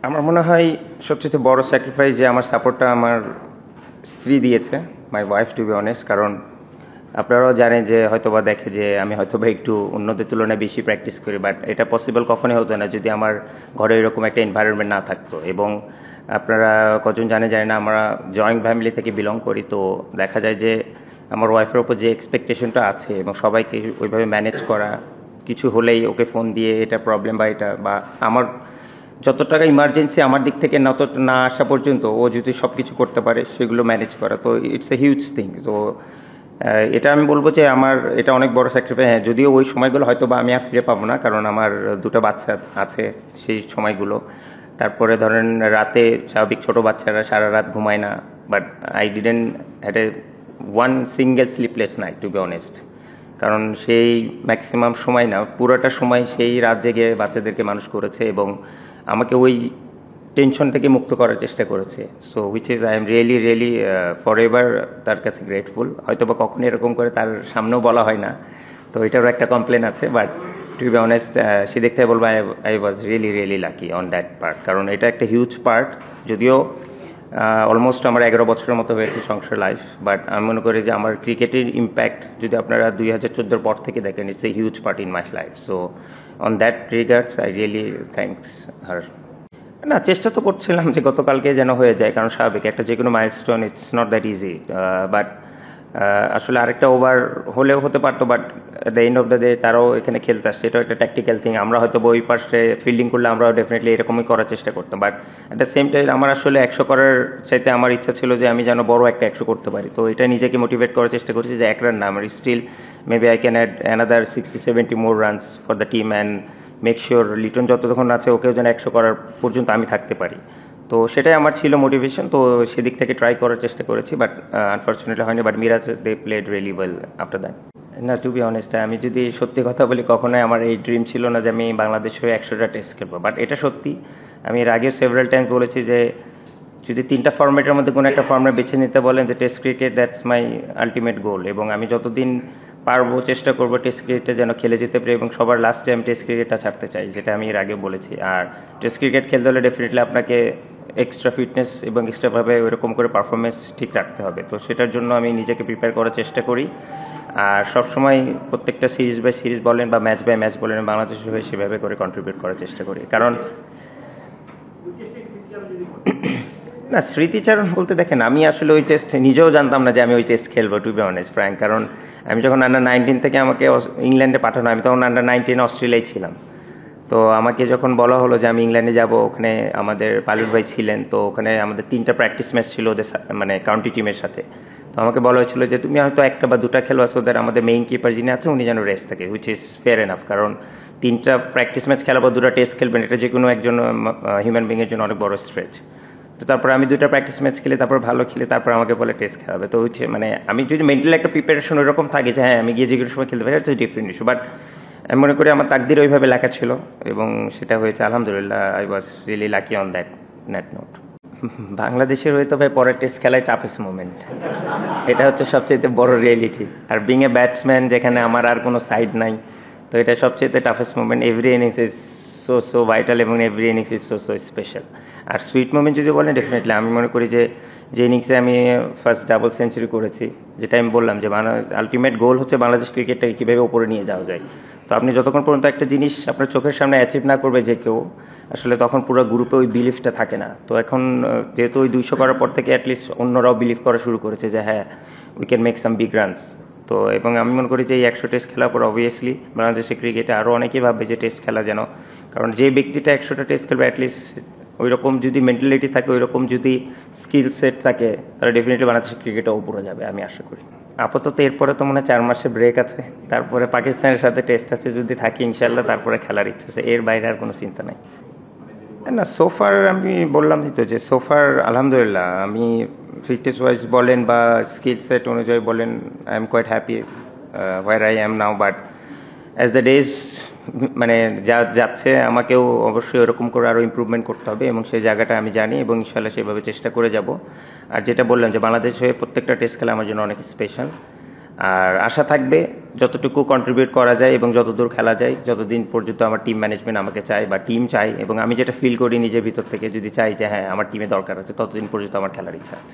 আমার মনে হয় সবচেয়ে বড় স্যাক্রিফাইস যে আমার সাপোর্টটা আমার স্ত্রী দিয়েছে, my wife to be honest. কারণ আপনারাও জানেন যে হয়তোবা দেখে যে আমি হয়তোবা একটু অন্যদের তুলনায় বেশি প্র্যাকটিস করি, বাট এটা পসিবল কখনোই হতো না যদি আমার ঘরে এরকম একটা এনভায়রনমেন্ট না থাকতো। এবং আপনারা কজন জানে না, আমরা জয়েন্ট ফ্যামিলি থেকে বিলং করি, তো দেখা যায় যে আমার ওয়াইফের ওপর যে এক্সপেকটেশনটা আছে এবং সবাইকে ওইভাবে ম্যানেজ করা, কিছু হলেই ওকে ফোন দিয়ে এটা প্রবলেম বা এটা বা আমার যত টাকা ইমার্জেন্সি আমার দিক থেকে না আসা পর্যন্ত ও যদি সব কিছু করতে পারে সেগুলো ম্যানেজ করা, তো ইটস এ হিউজ থিং। তো এটা আমি বলবো যে আমার এটা অনেক বড় স্যাক্রিফাইস। হ্যাঁ, যদিও ওই সময়গুলো হয়তো বা আমি আর ফিরে পাবো না, কারণ আমার দুটো বাচ্চা আছে সেই সময়গুলো। তারপরে ধরেন রাতে স্বাভাবিক ছোটো বাচ্চারা সারা রাত ঘুমায় না, but I didn't had a one single sleepless night to be honest. কারণ সেই ম্যাক্সিমাম সময় না, পুরোটা সময় সেই রাত জেগে বাচ্চাদেরকে মানুষ করেছে এবং আমাকে ওই টেনশন থেকে মুক্ত করার চেষ্টা করেছে। So which is I am really for ever তার কাছে গ্রেটফুল। হয়তো বা কখনো এরকম করে তার সামনেও বলা হয় না, তো এটারও একটা কমপ্লেন আছে, বাট টু বি অনেস্ট সেদিক থেকে বলবো I was really lucky on that part. কারণ এটা একটা হিউজ পার্ট, যদিও অলমোস্ট আমার 11 বছরের মতো হয়েছে সংসার লাইফ, বাট আমি মনে করি যে আমার ক্রিকেটের ইম্প্যাক্ট যদি আপনারা 2014 পর থেকে দেখেন, it's a huge part in my life. So on that regards I really thanks her. না, চেষ্টা তো করছিলাম যে গতকালকে যেন হয়ে যায়, কারণ স্বাভাবিক একটা যে কোনো milestone, it's not that easy. But আসলে আরেকটা ওভার হলেও হতে পারতো, but the end of the day তারাও এখানে খেলতে আসছে, এটাও একটা ট্যাকটিক্যাল থিং। আমরা হয়তো ওই পাশে ফিল্ডিং করলে আমরাও ডেফিনেটলি এরকমই করার চেষ্টা করতাম, but at the same time আমার আসলে 100 করার চাইতে আমার ইচ্ছা ছিল যে আমি যেন বড় একটা 100 করতে পারি। তো এটা নিজেকে মোটিভেট করার চেষ্টা করছি যে 1 রান না, আমার still maybe I can add another 60-70 more runs for the team and make sure Liton যতক্ষণ আছে ওকেও যেন 100 করার পর্যন্ত আমি থাকতে পারি। তো সেটাই আমার ছিল মোটিভেশন, তো সেদিক থেকে ট্রাই করার চেষ্টা করেছি, বাট আনফর্চুনেটলি হয়নি। But Miraz they played really well after that. না, টু বি অনেস্ট আমি যদি সত্যি কথা বলি, কখনোই আমার এই ড্রিম ছিল না যে আমি বাংলাদেশ হয়ে 100টা টেস্ট খেলবো, বাট এটা সত্যি। আমি এর আগেও সেভারাল টাইমস বলেছি যে যদি 3টা ফর্মেটের মধ্যে কোনো একটা ফর্মেট বেছে নিতে বলেন যে test cricket, that's my ultimate goal. এবং আমি যতদিন পারবো চেষ্টা করবো টেস্ট ক্রিকেটে যেন খেলে যেতে পারি এবং সবার লাস্টে আমি টেস্ট ক্রিকেটটা ছাড়তে চাই, যেটা আমি এর আগে বলেছি। আর টেস্ট ক্রিকেট খেলতে হলে ডেফিনেটলি আপনাকে এক্সট্রা ফিটনেস এবং এক্সট্রাভাবে ওইরকম করে পারফরমেন্স ঠিক রাখতে হবে। তো সেটার জন্য আমি নিজেকে প্রিপেয়ার করার চেষ্টা করি, আর সবসময় প্রত্যেকটা সিরিজ বাই সিরিজ বলেন বা ম্যাচ বাই ম্যাচ বলেন বাংলাদেশের হয়ে সেভাবে করে কন্ট্রিবিউট করার চেষ্টা করি। কারণ না, স্মৃতিচারণ বলতে দেখেন আমি আসলে ওই টেস্ট নিজেও জানতাম না যে আমি ওই টেস্ট খেলবো, টু বি অনেস্ট ফ্র্যাঙ্ক। কারণ আমি যখন আন্ডার-19 থেকে আমাকে ইংল্যান্ডে পাঠানো, আমি তখন আন্ডার-19 অস্ট্রেলিয়ায় ছিলাম। তো আমাকে যখন বলা হলো যে আমি ইংল্যান্ডে যাব, ওখানে আমাদের পাইলট ভাই ছিলেন, তো ওখানে আমাদের 3টা প্র্যাকটিস ম্যাচ ছিল ওদের মানে কাউন্টি টিমের সাথে। তো আমাকে বলা হয়েছিল যে তুমি হয়তো 1টা বা 2টা খেলো, ওদের আমাদের মেইন কিপার যিনি আছে উনি যেন রেস্ট থাকে, হুইচ ইজ ফেয়ার এনাফ। কারণ 3টা প্র্যাকটিস ম্যাচ খেলা বা 2টা টেস্ট খেলবেন, এটা যে কোনো একজন হিউম্যান বিংয়ের জন্য অনেক বড় স্ট্রেচ। তো তারপর আমি 2টা প্র্যাকটিস ম্যাচ খেলে তারপর ভালো খেলে তারপর আমাকে বলে টেস্ট খেলাবে। তো হচ্ছে মানে আমি যদি মেন্টালি একটা প্রিপারেশন ওইরকম থাকে যে হ্যাঁ আমি গিয়ে যে কোনো সময় খেলতে পারি, হচ্ছে ডিফারেন্ট ইস্যু। বাট আমি মনে করি আমার তাকদির ওইভাবে লেখা ছিল এবং সেটা হয়েছে, আলহামদুলিল্লাহ। I was really lucky on that note. বাংলাদেশের হয়তো ভাই পরের টেস্ট খেলায় টাফেস্ট মোমেন্ট, এটা হচ্ছে সবচেয়ে বড় রিয়েলিটি। আর বিং এ ব্যাটসম্যান যেখানে আমার আর কোনো সাইড নাই, তো এটা সবচেয়ে toughest moment. Every innings is so vital এবং every innings is so special. আর সুইট মোমেন্ট যদি বলেন, ডেফিনেটলি আমি মনে করি যে ইনিংসে আমি ফার্স্ট ডাবল সেঞ্চুরি করেছি, যেটা আমি বললাম যে আলটিমেট গোল হচ্ছে বাংলাদেশ ক্রিকেটটাকে কীভাবে উপরে নিয়ে যাওয়া যায়। তো আপনি যতক্ষণ পর্যন্ত একটা জিনিস আপনার চোখের সামনে অ্যাচিভ না করবে যে কেউ, আসলে তখন পুরো গ্রুপে ওই বিলিফটা থাকে না। তো এখন যেহেতু ওই 200 করার পর থেকে অ্যাটলিস্ট অন্যরাও বিলিভ করা শুরু করেছে যে হ্যাঁ we can make some big runs. তো এবং আমি মনে করি যে এই 100 টেস্ট খেলার পর অবভিয়াসলি বাংলাদেশের ক্রিকেটে আরও অনেকেই ভাববে যে টেস্ট খেলা যেন, কারণ যে ব্যক্তিটা 100টা টেস্ট খেলবে অ্যাটলিস্ট ওই রকম যদি মেন্টালিটি থাকে, ওই রকম যদি স্কিল সেট থাকে, তাহলে ডেফিনেটলি বাংলাদেশের ক্রিকেটও উপরে যাবে আমি আশা করি। আপাতত এরপরে তো মনে হয় 4 মাসের ব্রেক আছে, তারপরে পাকিস্তানের সাথে টেস্ট আছে, যদি থাকি ইনশাল্লাহ তারপরে খেলার ইচ্ছা আছে, এর বাইরে আর কোনো চিন্তা নাই। না, সোফার আমি বললাম তো যে সোফার আলহামদুলিল্লাহ আমি ফিটনেস ওয়াইজ বলেন বা স্কিল সেট অনুযায়ী বলেন, I am quite happy where I am now. But as the days মানে যাচ্ছে আমাকেও অবশ্যই ওরকম করে আরও ইমপ্রুভমেন্ট করতে হবে এবং সেই জায়গাটা আমি জানি এবং ইনশাল্লাহ সেভাবে চেষ্টা করে যাব। আর যেটা বললাম যে বাংলাদেশ হয়ে প্রত্যেকটা টেস্ট খেলা আমার জন্য অনেক স্পেশাল। আর আশা থাকবে যতটুকু কন্ট্রিবিউট করা যায় এবং যতদূর খেলা যায়, যতদিন পর্যন্ত আমার টিম ম্যানেজমেন্ট আমাকে চায় বা টিম চাই, এবং আমি যেটা ফিল করি নিজের ভিতর থেকে, যদি চাই যে হ্যাঁ আমার টিমে দরকার আছে, ততদিন পর্যন্ত আমার খেলার ইচ্ছা আছে।